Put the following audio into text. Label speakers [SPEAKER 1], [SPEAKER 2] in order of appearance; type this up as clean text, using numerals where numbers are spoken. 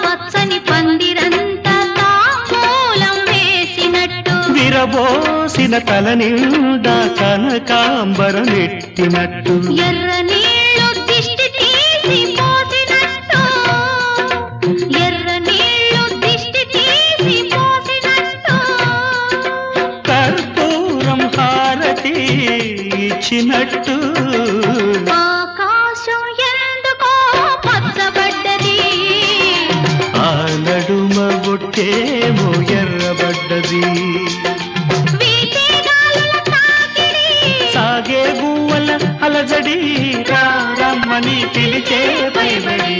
[SPEAKER 1] పచ్చని పందిరంతా తాంబూలం వేసినట్టు
[SPEAKER 2] విరబోసిన తల నిండా కనకాంబరం నెట్టినట్టు
[SPEAKER 1] ఎర్ర నీళ్ళు దిష్టి తీసి పోసినట్టు ఎర్ర నీళ్ళు దిష్టి తీసి పోసినట్టు
[SPEAKER 2] కర్పూరం హారతి ఇచ్చినట్టు
[SPEAKER 1] ఆకాశం ఎందుకో పచ్చబడ్డది
[SPEAKER 2] ఆ నడుమ బొట్టేమో ఎర్రబడ్డది సాగే గువ్వల అలజడి రమ్మని పిలిచే భయపడి